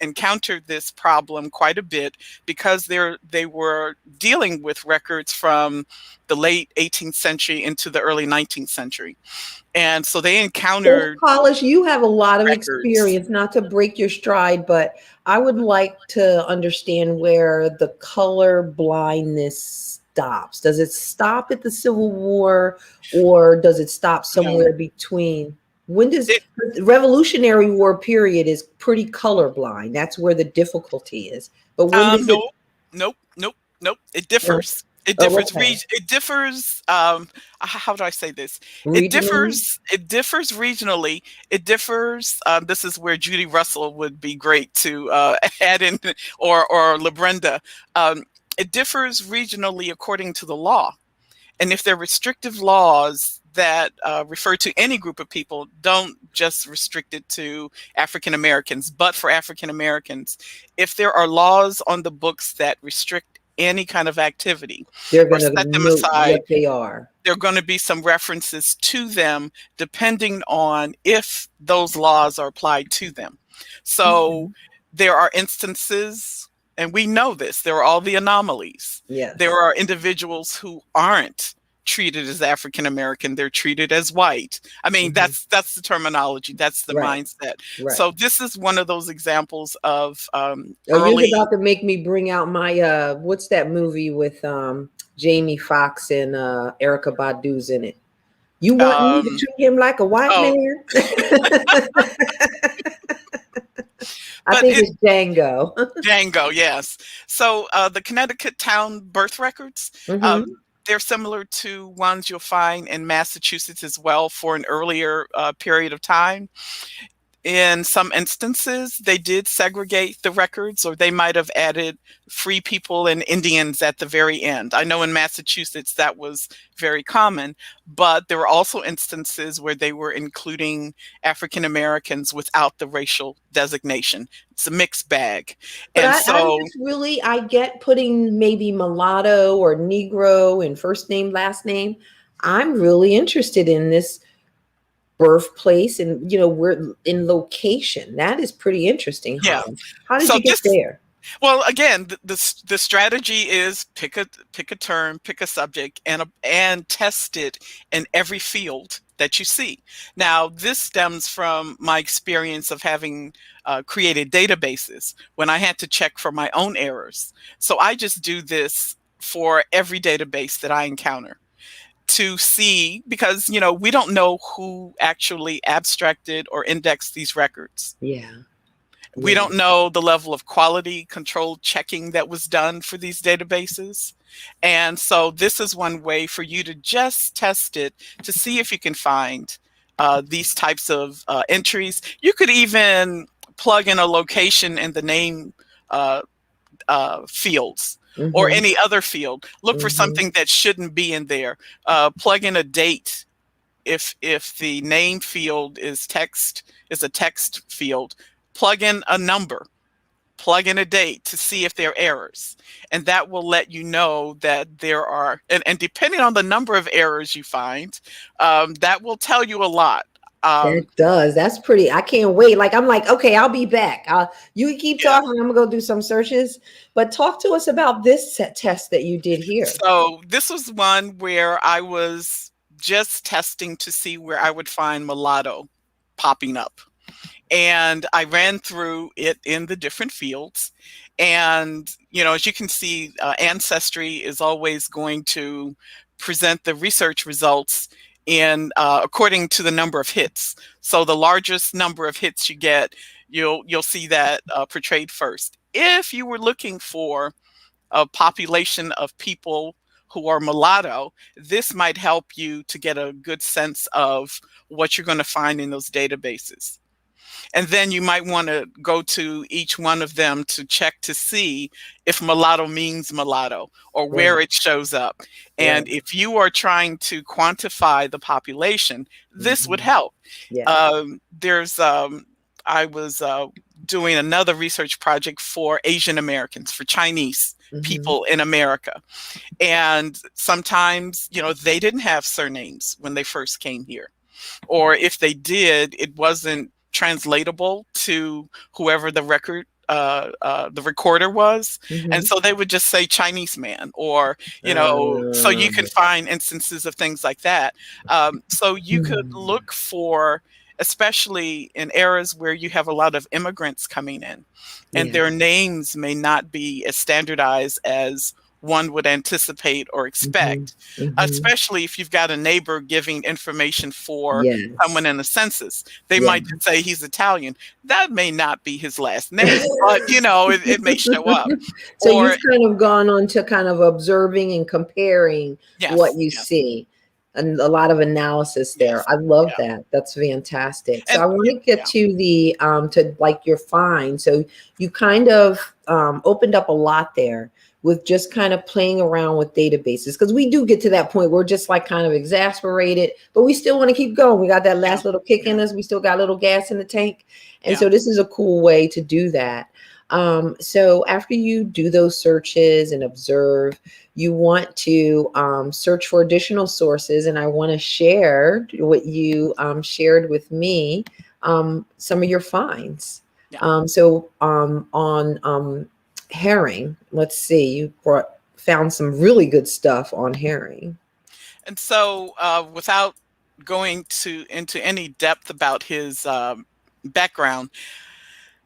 encountered this problem quite a bit because they were dealing with records from the late 18th century into the early 19th century. And so they encountered Hollis, you have a lot of records. experience, not to break your stride, but I would like to understand where the color blindness stops. Does it stop at the Civil War, or does it stop somewhere between? When does the Revolutionary War period is pretty colorblind? That's where the difficulty is. But when does nope. It differs. It differs. It differs. How do I say this? It differs. It differs regionally. It differs. This is where Judy Russell would be great to add in, or LaBrenda. It differs regionally according to the law, and if there are restrictive laws that refer to any group of people, don't just restrict it to African Americans, but for African Americans, if there are laws on the books that restrict any kind of activity, they're going to know what they are. There are going to be some references to them depending on if those laws are applied to them. So there are instances, and we know this, there are all the anomalies. Yes. There are individuals who aren't treated as African American, they're treated as white. I mean, that's the terminology, that's the mindset. So this is one of those examples of early. You're about to make me bring out my what's that movie with Jamie Foxx and Erykah Badu's in it? You want me to treat him like a white man? I think it's Django. Django, yes. So the Connecticut town birth records, they're similar to ones you'll find in Massachusetts as well for an earlier period of time. In some instances, they did segregate the records, or they might have added free people and Indians at the very end. I know in Massachusetts that was very common, but there were also instances where they were including African Americans without the racial designation. It's a mixed bag. But I get putting maybe mulatto or Negro in first name, last name. I'm really interested in this birthplace, and we're in location. That is pretty interesting. How did you get there? Well, again, the strategy is pick a term, pick a subject, and test it in every field that you see. Now, this stems from my experience of having created databases when I had to check for my own errors. So I just do this for every database that I encounter, to see, because we don't know who actually abstracted or indexed these records. We don't know the level of quality control checking that was done for these databases. And so this is one way for you to just test it to see if you can find these types of entries. You could even plug in a location in the name fields, or any other field. Look for something that shouldn't be in there. Plug in a date. If the name field is a text field, plug in a number, plug in a date to see if there are errors. And that will let you know that there are, and depending on the number of errors you find, that will tell you a lot. It does. That's pretty. I can't wait. I'm like, okay, I'll be back. You keep talking. I'm gonna go do some searches. But talk to us about this test that you did here. So this was one where I was just testing to see where I would find mulatto popping up, and I ran through it in the different fields. And as you can see, Ancestry is always going to present the research results in according to the number of hits. So the largest number of hits you get, you'll see that portrayed first. If you were looking for a population of people who are mulatto, this might help you to get a good sense of what you're going to find in those databases. And then you might want to go to each one of them to check to see if mulatto means mulatto, or where it shows up. And if you are trying to quantify the population, this would help. I was doing another research project for Asian Americans, for Chinese people in America. And sometimes, they didn't have surnames when they first came here. Or if they did, it wasn't translatable to whoever the recorder was. And so they would just say Chinese man, or, so you can find instances of things like that. So you could look for, especially in eras where you have a lot of immigrants coming in, and their names may not be as standardized as one would anticipate or expect, especially if you've got a neighbor giving information for someone in the census. They might just say he's Italian. That may not be his last name, but it may show up. So you've kind of gone on to kind of observing and comparing what you see, and a lot of analysis there. I love that. That's fantastic. So I want to get to the to like your find. So you kind of opened up a lot there with just kind of playing around with databases, because we do get to that point where we're just like kind of exasperated, but we still want to keep going. We got that last little kick in us. We still got a little gas in the tank. And so this is a cool way to do that. So after you do those searches and observe, you want to search for additional sources. And I want to share what you shared with me, some of your finds. So on herring, let's see, you found some really good stuff on herring. And so without going into any depth about his background,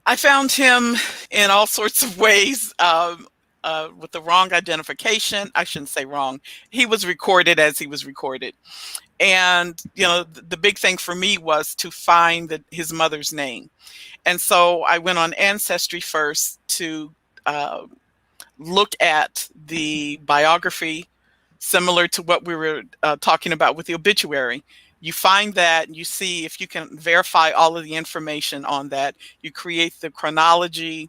I found him in all sorts of ways with the wrong identification. I shouldn't say wrong. He was recorded as he was recorded. And, the big thing for me was to find his mother's name. And so I went on Ancestry first to look at the biography, similar to what we were talking about with the obituary. You find that, you see if you can verify all of the information on that. You create the chronology,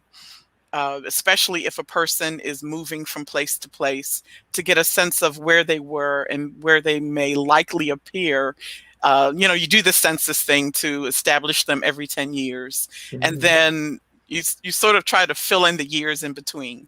especially if a person is moving from place to place, to get a sense of where they were and where they may likely appear. You do the census thing to establish them every 10 years. And then you sort of try to fill in the years in between.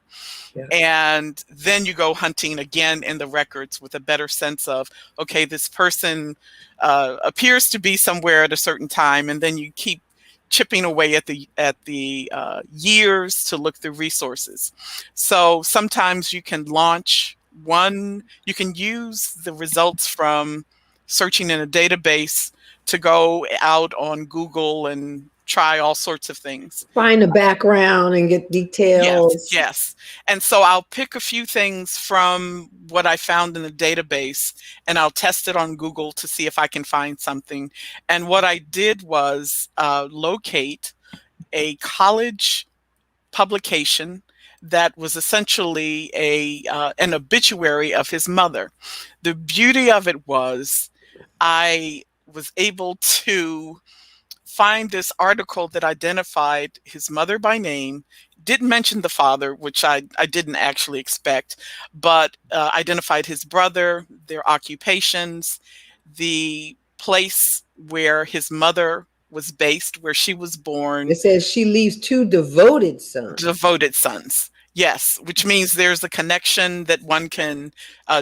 And then you go hunting again in the records with a better sense of, okay, this person appears to be somewhere at a certain time, and then you keep chipping away at the years to look through resources. So sometimes you can you can use the results from searching in a database to go out on Google and try all sorts of things. Find the background and get details. Yes. And so I'll pick a few things from what I found in the database, and I'll test it on Google to see if I can find something. And what I did was locate a college publication that was essentially an obituary of his mother. The beauty of it was I was able to find this article that identified his mother by name, didn't mention the father, which I didn't actually expect, but identified his brother, their occupations, the place where his mother was based, where she was born. It says she leaves 2 devoted sons. Devoted sons. Yes, which means there's a connection that one can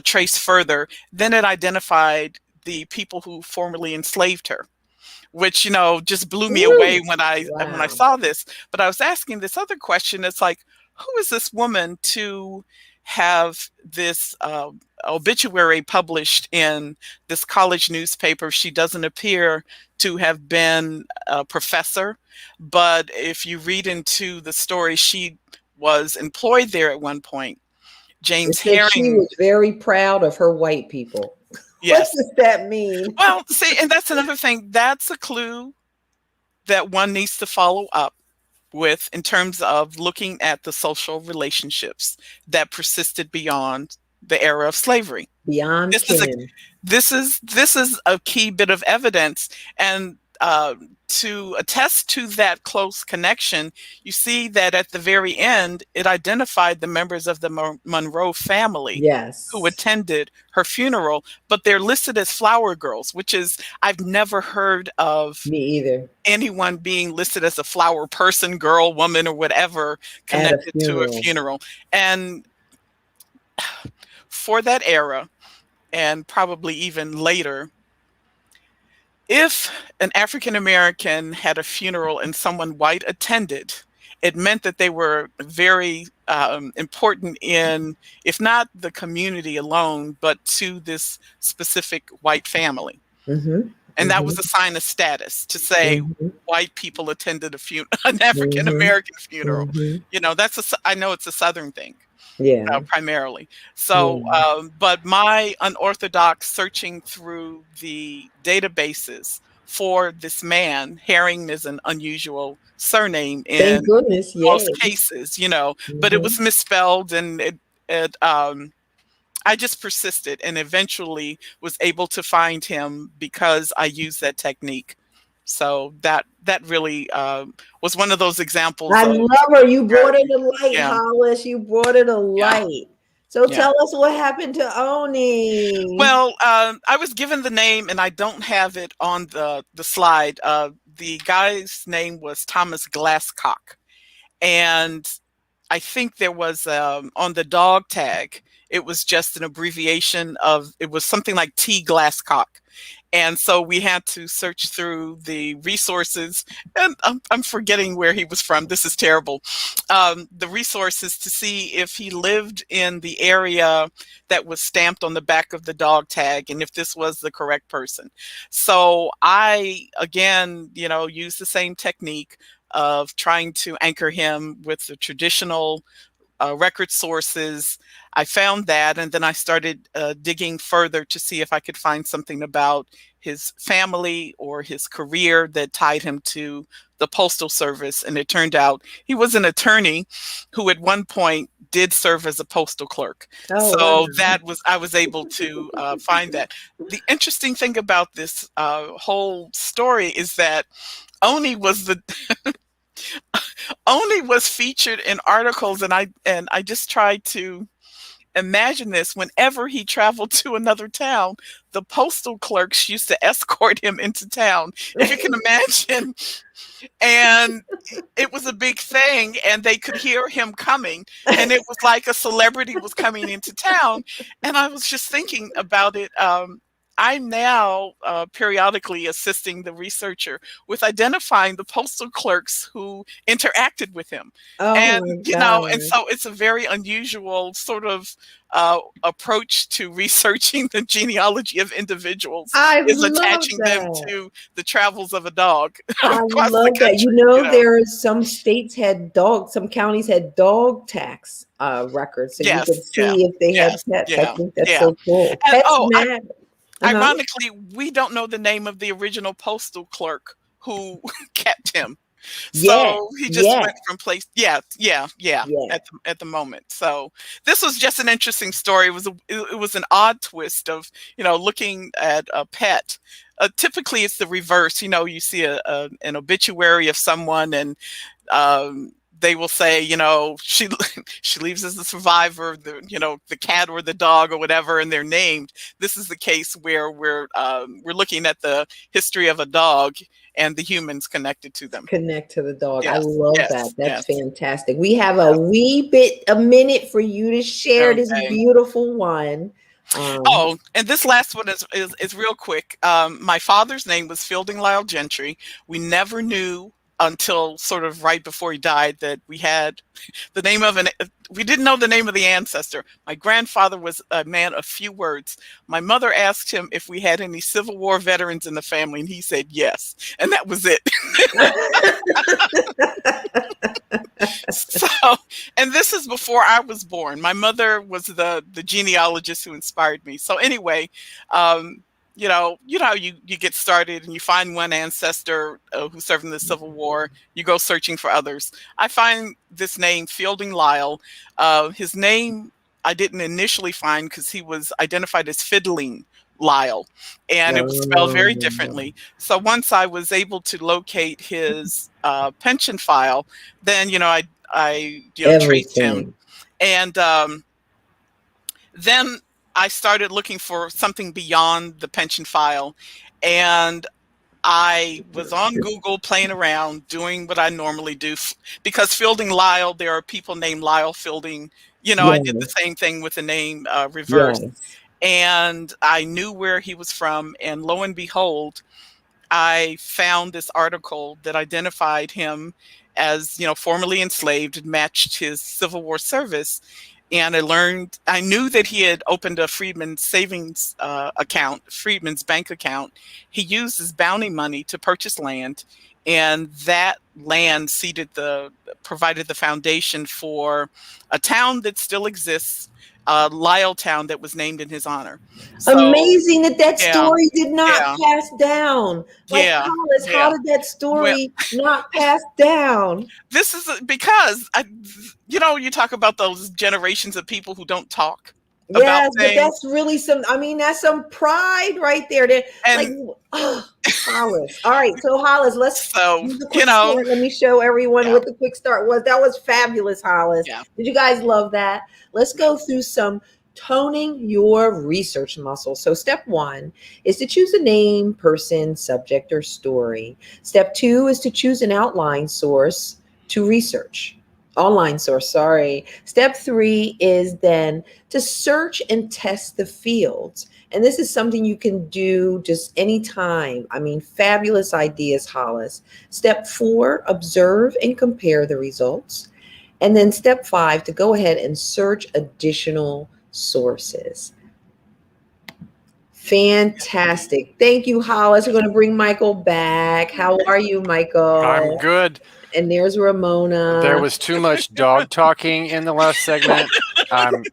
trace further. Then it identified the people who formerly enslaved her, which, just blew me away when I saw this. But I was asking this other question. It's like, who is this woman to have this obituary published in this college newspaper? She doesn't appear to have been a professor, but if you read into the story, she was employed there at one point. James Herring. She was very proud of her white people. Yes. What does that mean? Well, see, and that's another thing. That's a clue that one needs to follow up with in terms of looking at the social relationships that persisted beyond the era of slavery. Beyond this is a key bit of evidence, and to attest to that close connection, you see that at the very end, it identified the members of the Monroe family who attended her funeral, but they're listed as flower girls, which is, I've never heard of anyone being listed as a flower person, girl, woman, or whatever connected to a funeral. And for that era, and probably even later, if an African American had a funeral and someone white attended, it meant that they were very important in, if not the community alone, but to this specific white family. Mm-hmm. And that was a sign of status to say Mm-hmm. white people attended an African Mm-hmm. American funeral. Mm-hmm. You know, I know it's a Southern thing. Yeah. Primarily. So, Yeah. but my unorthodox searching through the databases for this man, Herring is an unusual surname Thank in goodness. Yay. most cases, you know, but it Mm-hmm. was misspelled, and I just persisted and eventually was able to find him because I used that technique. So that really was one of those examples I of love her. You brought it to light, yeah, Hollis. You brought it to yeah, light. So yeah. tell us what happened to Oni. Well, I was given the name, and I don't have it on the slide. The guy's name was Thomas Glasscock, and I think there was on the dog tag, it was just an abbreviation of, it was something like T Glasscock. And so we had to search through the resources, and I'm forgetting where he was from. This is terrible. The resources to see if he lived in the area that was stamped on the back of the dog tag and if this was the correct person. So I, again, you know, used the same technique of trying to anchor him with the traditional record sources. I found that, and then I started digging further to see if I could find something about his family or his career that tied him to the Postal Service. And it turned out he was an attorney who at one point did serve as a postal clerk. Oh, So wow. that was, I was able to find that. The interesting thing about this whole story is that Oni was the Oni was featured in articles, and I just tried to imagine this. Whenever he traveled to another town, the postal clerks used to escort him into town, if you can imagine. And it was a big thing, and they could hear him coming, and it was like a celebrity was coming into town. And I was just thinking about it. I'm now periodically assisting the researcher with identifying the postal clerks who interacted with him. Oh And, my you know, and God. so it's a very unusual sort of approach to researching the genealogy of individuals, I is love attaching them that. to the travels of a dog I across the love that. You country, you know, know. there's some states had some counties had dog tax records, so you could Yes, yeah, see if they had yes, pets. I yeah, think that's yeah. so cool. And Pets matter. Uh-huh. ironically, we don't know the name of the original postal clerk who kept him. Yeah, So he just yeah, went from place. Yeah, yeah, yeah. yeah. At the moment, so this was just an interesting story. It was an odd twist of, you know, looking at a pet. Typically, it's the reverse. You know, you see an obituary of someone, and they will say, you know, she she leaves as the survivor, you know, the cat or the dog or whatever, and they're named. This is the case where we're looking at the history of a dog and the humans connected to them. Connect to the dog. I Yes, love that. yes, That's yes, fantastic. We have a yes. a minute for you to share this Okay. beautiful one. Oh, and this last one is real quick. My father's name was Fielding Lyle Gentry. We never knew until sort of right before he died that we had the name of we didn't know the name of the ancestor. My grandfather was a man of few words. My mother asked him if we had any Civil War veterans in the family, and he said yes. And that was it. So, and this is before I was born. My mother was the genealogist who inspired me. So anyway, you know how you get started and you find one ancestor who served in the Civil War. You go searching for others. I find this name, Fielding Lyle. His name I didn't initially find because he was identified as Fiddling Lyle, and it was spelled very differently. So once I was able to locate his pension file, then I traced him, and then I started looking for something beyond the pension file, and I was on Google playing around, doing what I normally do, because Fielding Lyle, there are people named Lyle Fielding. You know, I did the same thing with the name reversed. Yes. And I knew where he was from, and lo and behold, I found this article that identified him as, formerly enslaved and matched his Civil War service. And I knew that he had opened a Freedmen's savings account, Freedmen's bank account. He used his bounty money to purchase land, and that land provided the foundation for a town that still exists, Lisle Town, that was named in his honor. So, amazing that yeah, story did not yeah, pass down. Like, yeah, Hollis, yeah. how did that story not pass down? This is because you talk about those generations of people who don't talk about Yes, but things. that's really that's some pride right there. And Hollis. All right, so Hollis, let's so, use the quick start. Let me show everyone what the quick start was. That was fabulous, Hollis. Yeah. Did you guys love that? Let's go through some toning your research muscle. So step 1 is to choose a name, person, subject, or story. Step 2 is to choose an outline source to research. Online source, sorry. Step 3 is then to search and test the fields. And this is something you can do just anytime. I mean, fabulous ideas, Hollis. Step 4, observe and compare the results. And then step 5, to go ahead and search additional sources. Fantastic. Thank you, Hollis. We're going to bring Michael back. How are you, Michael? I'm good. And there's Ramona. There was too much dog talking in the last segment. I'm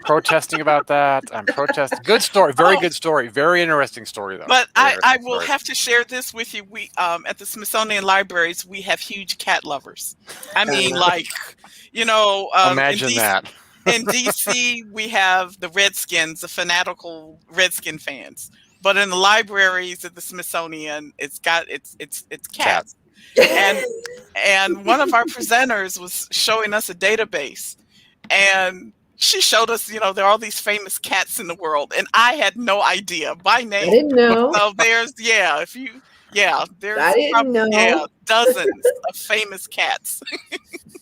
protesting about that. I'm protesting. Good story. Very good story. Very interesting story, though. But I will have to share this with you. We at the Smithsonian Libraries, we have huge cat lovers. I mean, imagine that. In DC, we have the Redskins, the fanatical Redskin fans. But in the libraries at the Smithsonian, it's cats. And one of our presenters was showing us a database, and she showed us, there are all these famous cats in the world, and I had no idea by name. I didn't know. So there's dozens of famous cats.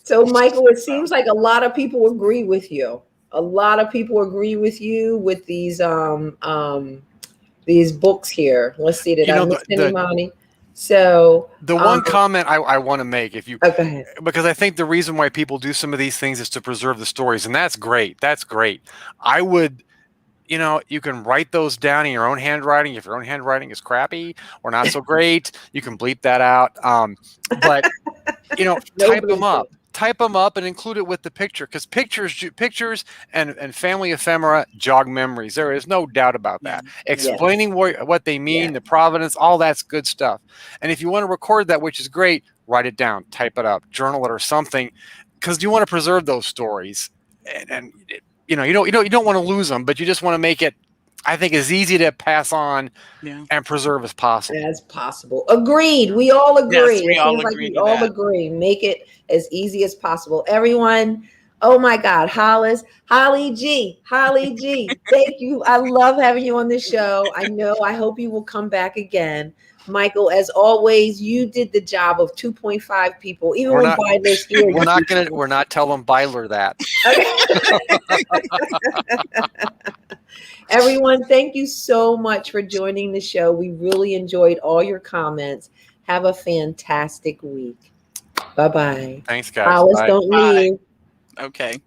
So Michael, it seems like a lot of people agree with you. A lot of people agree with you with these books here. Let's see, did I miss anybody? So the one comment I want to make, go ahead. Because I think the reason why people do some of these things is to preserve the stories, and that's great. That's great. I would, you can write those down in your own handwriting. If your own handwriting is crappy or not so great, you can bleep that out. But type them up and include it with the picture, because pictures and family ephemera jog memories. There is no doubt about that. Explaining what they mean, the provenance, all that's good stuff. And if you want to record that, which is great, write it down, type it up, journal it or something, because you want to preserve those stories. And you don't want to lose them, but you just want to make it, I think, as easy to pass on and preserve as possible. Agreed. We all agree. Yes, we all agree. Make it as easy as possible. Everyone, oh my God, Hollis, Holly G. Thank you. I love having you on the show. I hope you will come back again. Michael, as always, you did the job of 2.5 people, even when Beidler's here. We're not telling Beidler that. Everyone, thank you so much for joining the show. We really enjoyed all your comments. Have a fantastic week. Bye-bye. Thanks, guys. Hollis, Bye. don't leave. Okay.